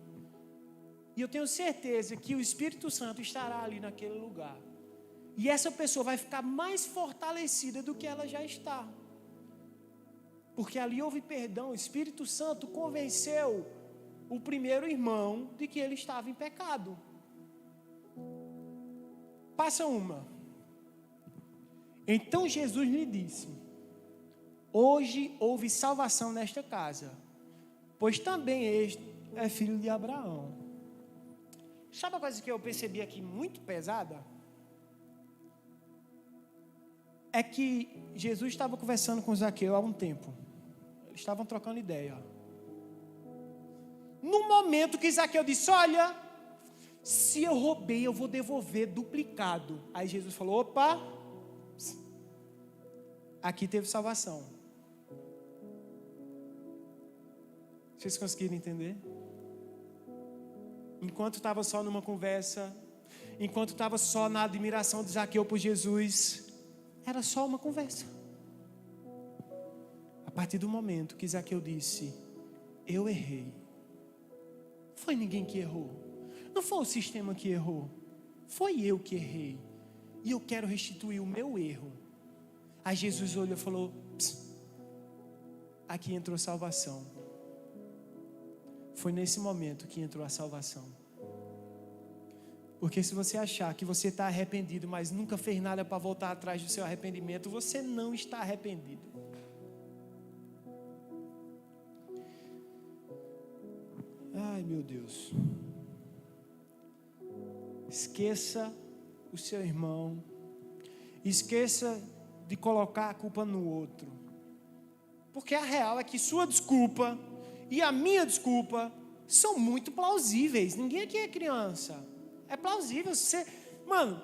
E eu tenho certeza que o Espírito Santo estará ali naquele lugar. E essa pessoa vai ficar mais fortalecida do que ela já está. Porque ali houve perdão. O Espírito Santo convenceu o primeiro irmão de que ele estava em pecado. Passa uma. Então Jesus lhe disse: hoje houve salvação nesta casa, pois também este é filho de Abraão. Sabe uma coisa que eu percebi aqui muito pesada? É que Jesus estava conversando com Zaqueu há um tempo. Eles estavam trocando ideia. No momento que Zaqueu disse: olha, se eu roubei, eu vou devolver duplicado. Aí Jesus falou: opa, aqui teve salvação. Vocês conseguiram entender? Enquanto estava só numa conversa, enquanto estava só na admiração de Zaqueu por Jesus, era só uma conversa. A partir do momento que Zaqueu disse: eu errei, foi ninguém que errou, não foi o sistema que errou, foi eu que errei, e eu quero restituir o meu erro. Aí Jesus olhou e falou: aqui entrou salvação. Foi nesse momento que entrou a salvação. Porque se você achar que você está arrependido, mas nunca fez nada para voltar atrás do seu arrependimento, você não está arrependido. Ai, meu Deus. Esqueça o seu irmão. Esqueça de colocar a culpa no outro. Porque a real é que sua desculpa e a minha desculpa são muito plausíveis. Ninguém aqui é criança. É plausível. Mano,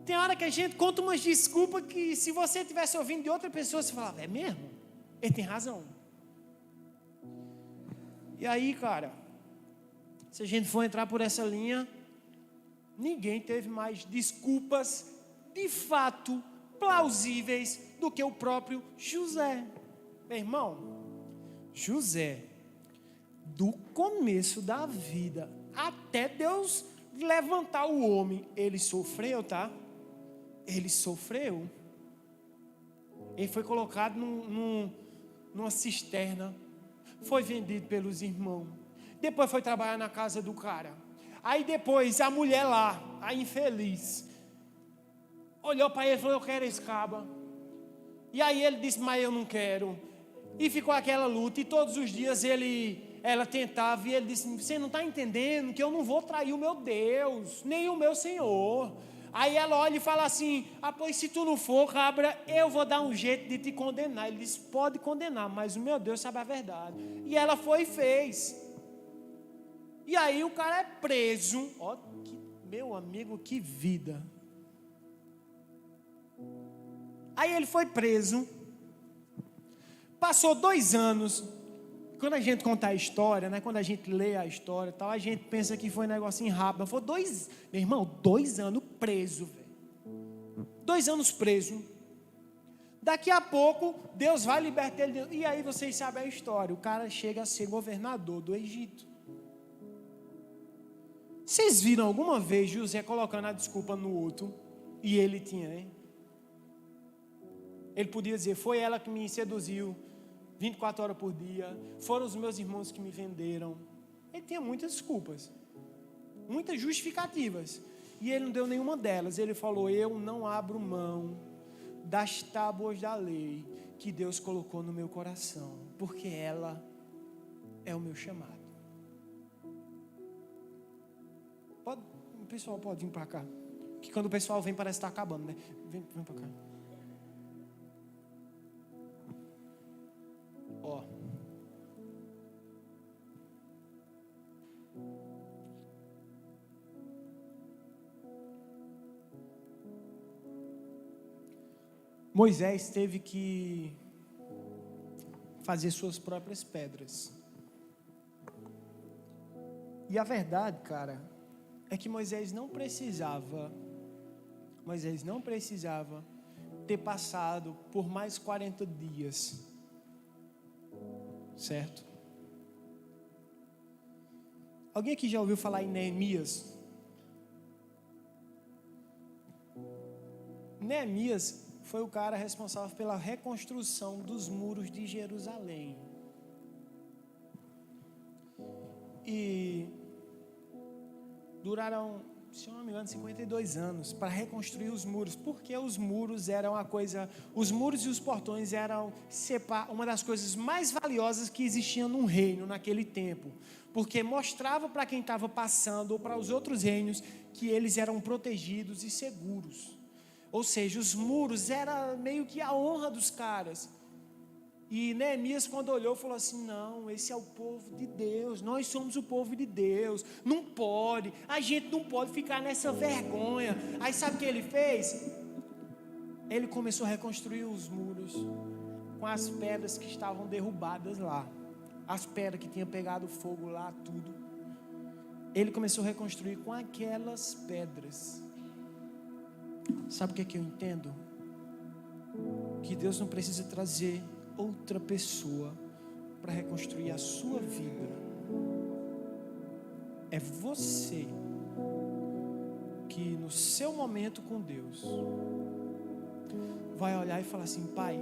tem hora que a gente conta umas desculpas que, se você estivesse ouvindo de outra pessoa, você falava: é mesmo? Ele tem razão. E aí, cara, se a gente for entrar por essa linha, ninguém teve mais desculpas de fato plausíveis do que o próprio José. Meu irmão, José, do começo da vida até Deus levantar o homem, ele sofreu, tá? Ele sofreu. Ele foi colocado numa cisterna, foi vendido pelos irmãos, depois foi trabalhar na casa do cara. Aí depois a mulher lá, a infeliz, olhou para ele e falou: eu quero esse caba. E aí ele disse: mas eu não quero. E ficou aquela luta, e todos os dias ela tentava, e ele disse: você não está entendendo que eu não vou trair o meu Deus, nem o meu Senhor. Aí ela olha e fala assim: pois se tu não for, cabra, eu vou dar um jeito de te condenar. Ele disse: pode condenar, mas o meu Deus sabe a verdade. E ela foi e fez. E aí o cara é preso. Ó, que Meu amigo, que vida. Aí ele foi preso. Passou 2 anos. Quando a gente conta a história, né? Quando a gente lê a história e tal, a gente pensa que foi um negocinho rápido. Foi 2, meu irmão, 2 anos preso, velho. 2 anos preso. Daqui a pouco, Deus vai libertar ele. E aí vocês sabem a história. O cara chega a ser governador do Egito. Vocês viram alguma vez José colocando a desculpa no outro? E ele tinha, hein? Ele podia dizer, foi ela que me seduziu 24 horas por dia, foram os meus irmãos que me venderam. Ele tinha muitas desculpas, muitas justificativas, e ele não deu nenhuma delas. Ele falou, eu não abro mão das tábuas da lei que Deus colocou no meu coração, porque ela é o meu chamado. O pessoal pode vir para cá, que quando o pessoal vem parece que está acabando, né? Vem para cá. Ó. Moisés teve que fazer suas próprias pedras. E a verdade, cara, é que Moisés não precisava ter passado por mais 40 dias. Certo? Alguém aqui já ouviu falar em Neemias? Neemias foi o cara responsável pela reconstrução dos muros de Jerusalém. E duraram, se eu não me engano, 52 anos para reconstruir os muros, porque os muros eram os muros e os portões eram uma das coisas mais valiosas que existiam num reino naquele tempo, porque mostrava para quem estava passando ou para os outros reinos que eles eram protegidos e seguros. Ou seja, os muros era meio que a honra dos caras. E Neemias, quando olhou, falou assim, não, esse é o povo de Deus, nós somos o povo de Deus, não pode, a gente não pode ficar nessa vergonha. Aí sabe o que ele fez? Ele começou a reconstruir os muros com as pedras que estavam derrubadas lá, as pedras que tinham pegado fogo lá, tudo. Ele começou a reconstruir com aquelas pedras. Sabe o que é que eu entendo? Que Deus não precisa trazer outra pessoa para reconstruir a sua vida. É você que no seu momento com Deus vai olhar e falar assim, Pai,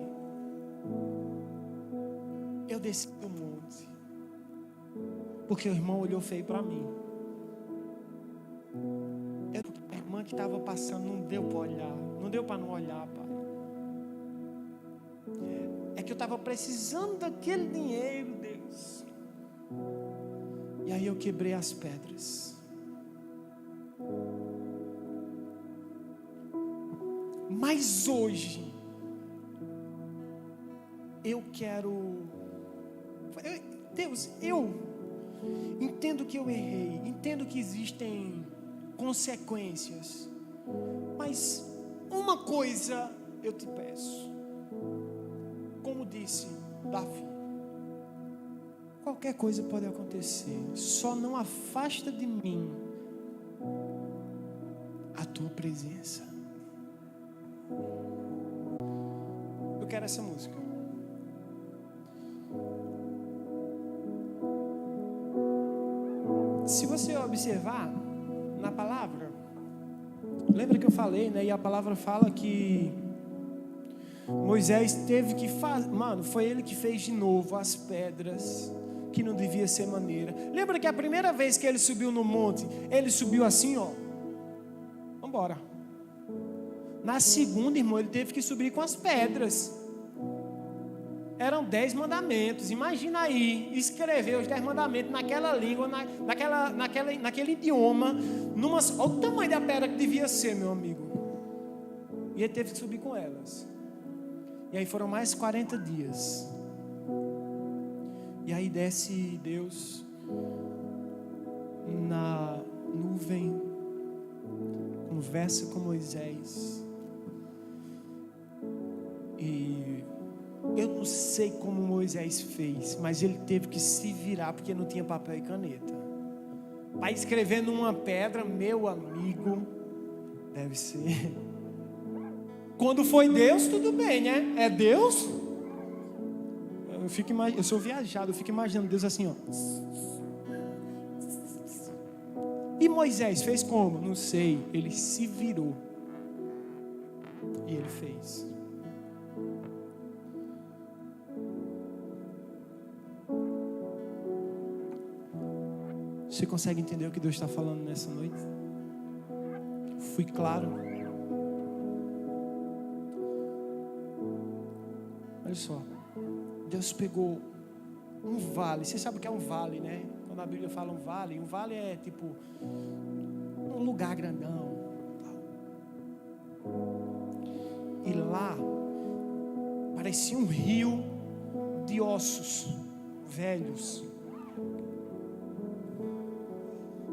eu desci do monte porque o irmão olhou feio para mim. A irmã que estava passando não deu para olhar, não deu para não olhar, Pai. É que eu estava precisando daquele dinheiro, Deus. E aí eu quebrei as pedras. Mas hoje eu quero, Deus, eu entendo que eu errei, entendo que existem consequências, mas uma coisa eu te peço, como disse Davi, qualquer coisa pode acontecer, só não afasta de mim a tua presença. Eu quero essa música. Se você observar na palavra, lembra que eu falei, né? E a palavra fala que Moisés teve que fazer, foi ele que fez de novo as pedras que não devia ser maneira. Lembra que a primeira vez que ele subiu no monte, ele subiu assim, ó. Vambora. Na segunda, irmão, ele teve que subir com as pedras. Eram 10 mandamentos. Imagina aí, escrever os 10 mandamentos naquela língua, naquele idioma. Olha o tamanho da pedra que devia ser, meu amigo. E ele teve que subir com elas. E aí foram mais 40 dias. E aí desce Deus na nuvem conversa com Moisés. E eu não sei como Moisés fez, mas ele teve que se virar porque não tinha papel e caneta. Para escrever numa pedra, meu amigo, deve ser. Quando foi Deus, tudo bem, né? É Deus. Eu sou viajado, eu fico imaginando Deus assim, ó. E Moisés fez como? Não sei. Ele se virou. E ele fez. Você consegue entender o que Deus está falando nessa noite? Fui claro? Olha só. Deus pegou um vale. Você sabe o que é um vale, né? Quando a Bíblia fala um vale é tipo um lugar grandão. E lá parecia um rio de ossos velhos.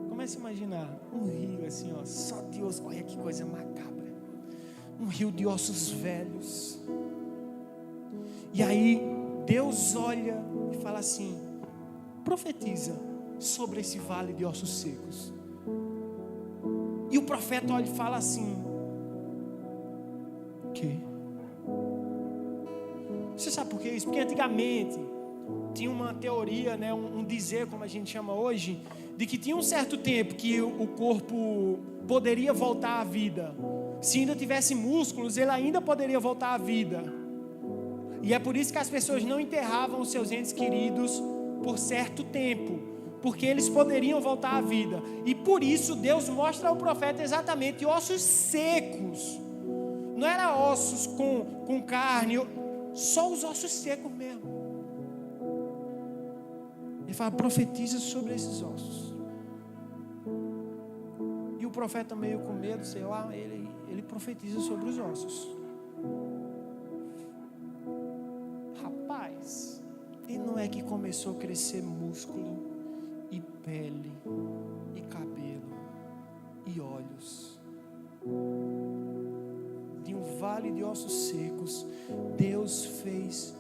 Comece a imaginar um rio assim, ó, só de ossos. Olha que coisa macabra. Um rio de ossos velhos. E aí Deus olha e fala assim: profetiza sobre esse vale de ossos secos. E o profeta olha e fala assim: o quê? Você sabe por que isso? Porque antigamente tinha uma teoria, né, um dizer, como a gente chama hoje, de que tinha um certo tempo que o corpo poderia voltar à vida. Se ainda tivesse músculos, ele ainda poderia voltar à vida. E é por isso que as pessoas não enterravam os seus entes queridos por certo tempo, porque eles poderiam voltar à vida. E por isso Deus mostra ao profeta exatamente ossos secos. Não era ossos com carne, só os ossos secos mesmo. Ele fala: profetiza sobre esses ossos. E o profeta, meio com medo, sei lá, ele profetiza sobre os ossos. Rapaz, e não é que começou a crescer músculo e pele e cabelo e olhos. De um vale de ossos secos, Deus fez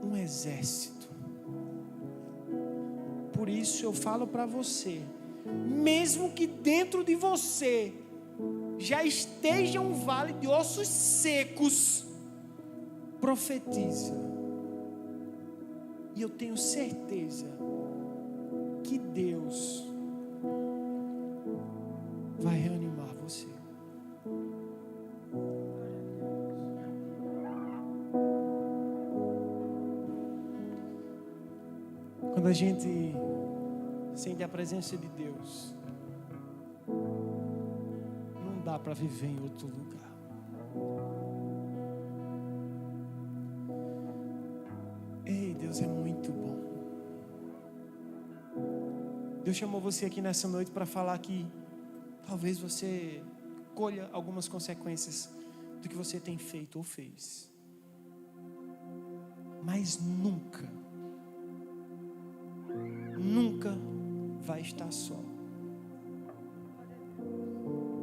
um exército. Por isso eu falo para você, mesmo que dentro de você já esteja um vale de ossos secos, profetiza. E eu tenho certeza que Deus vai reanimar você. Quando a gente sente a presença de Deus, não dá para viver em outro lugar. Ei, Deus é muito bom. Deus chamou você aqui nessa noite para falar que talvez você colha algumas consequências do que você tem feito ou fez. Mas nunca vai estar só.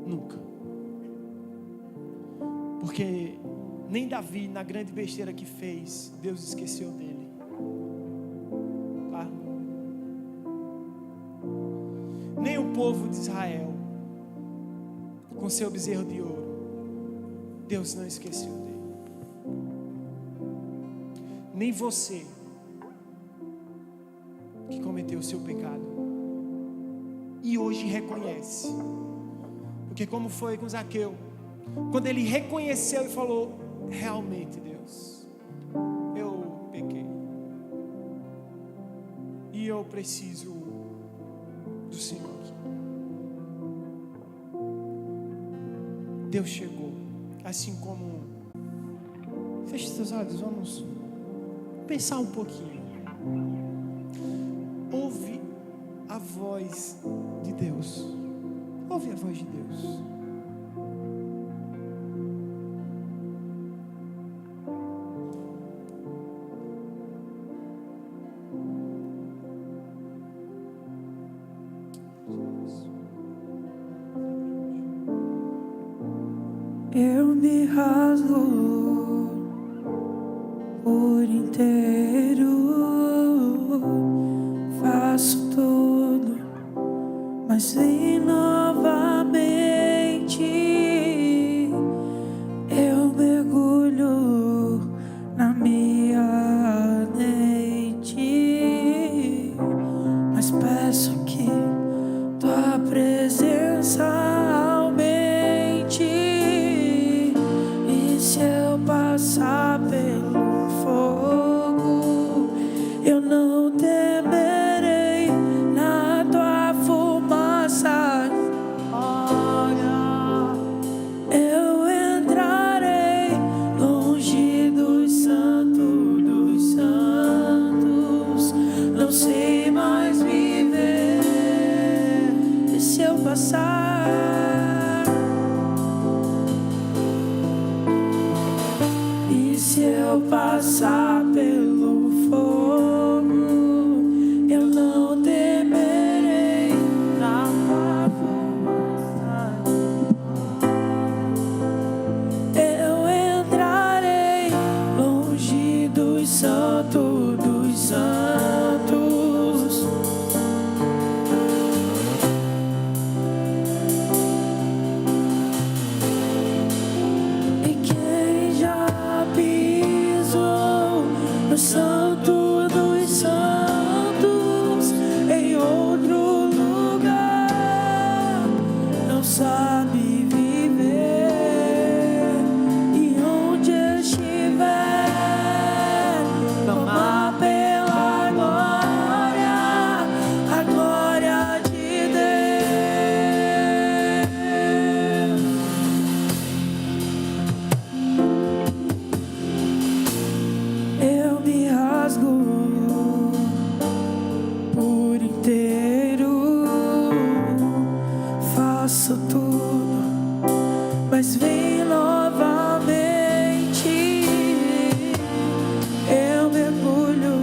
Nunca. Porque nem Davi, na grande besteira que fez, Deus esqueceu dele. Tá? Nem o povo de Israel, com seu bezerro de ouro, Deus não esqueceu dele. Nem você, que cometeu o seu pecado e hoje reconhece. Porque como foi com Zaqueu, quando ele reconheceu e falou: realmente, Deus, eu pequei e eu preciso do Senhor aqui. Deus chegou, assim como... Feche seus olhos, vamos pensar um pouquinho. Ouve a voz de Deus. Ouve a voz de Deus. Eu me rasgo por inteiro, faço tudo, mas vem novamente. Eu mergulho na minha noite, mas peço que tua presença aumente. E se eu passar pelo fogo, eu não temerei, na tua fumaça. Olha, eu entrarei longe dos santos, não sei mais viver. E se eu passar, e se eu passar pelo fogo, eu não temerei, na tua fumaça. Eu entrarei longe dos santos, E quem já pisou no santo dos santos, em outro lugar, não sabe viver. E onde estiver, clamar pela glória, a glória de Deus. Eu me rasgo por inteiro, faço tudo, mas vem novamente. Eu mergulho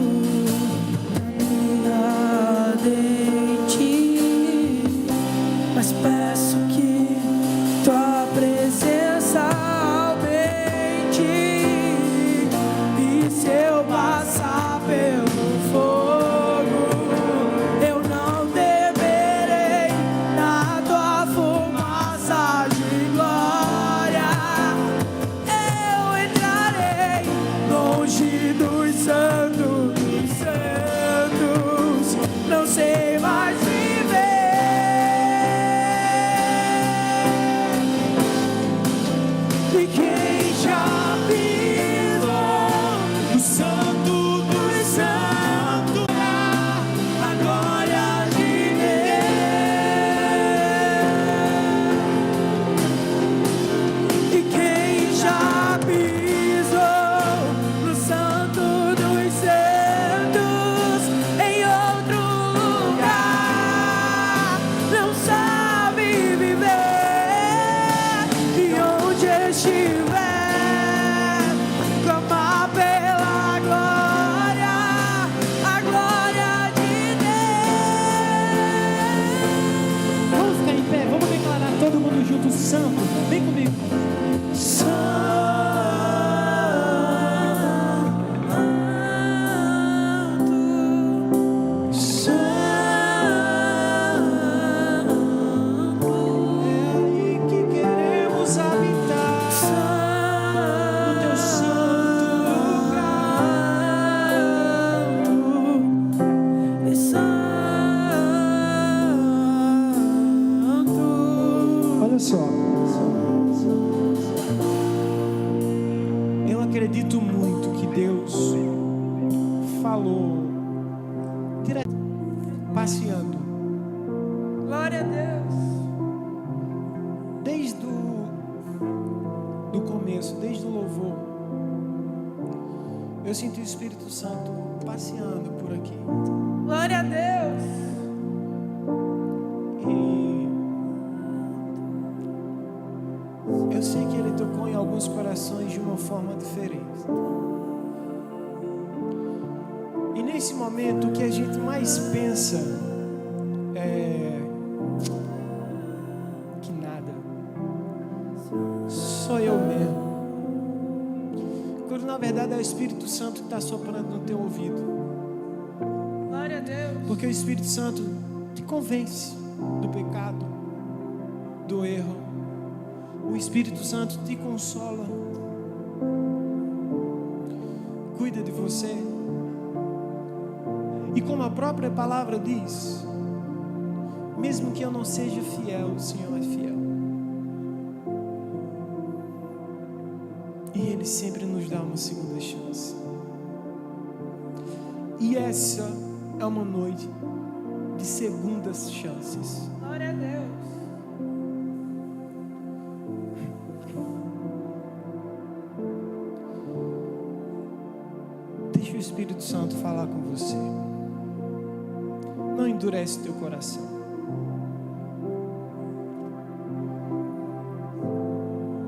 na minha dente, mas peço que tua presença aumente. E se eu passar pelo fogo, eu não temerei, na tua fumaça de glória. Eu entrarei longe dos santos, não sei mais viver. E quem já pisou no santo dos santos, a glória de Deus. E quem já pisou no santo dos santos, em outro lugar, não sabe viver. E onde estiver, clamar pela glória, a glória de Deus. Vamos ficar em pé, vamos declarar todo mundo junto, santo. Vem comigo. É aí que queremos habitar, no teu santo lugar. Olha só, eu acredito muito que Deus falou direto, passeando, Glória a Deus. desde do começo, desde o louvor. Eu sinto o Espírito Santo passeando por aqui. Glória a Deus. E eu sei que Ele tocou em alguns corações de uma forma diferente. E nesse momento, o que a gente mais pensa é que nada. Só na verdade é o Espírito Santo que está soprando no teu ouvido. Glória a Deus. Porque o Espírito Santo te convence do pecado, do erro. O Espírito Santo te consola, cuida de você. E como a própria palavra diz, mesmo que eu não seja fiel, o Senhor é fiel. E Ele sempre nos dá uma segunda chance. E essa é uma noite de segundas chances. Glória a Deus. Deixa o Espírito Santo falar com você. Não endurece teu coração.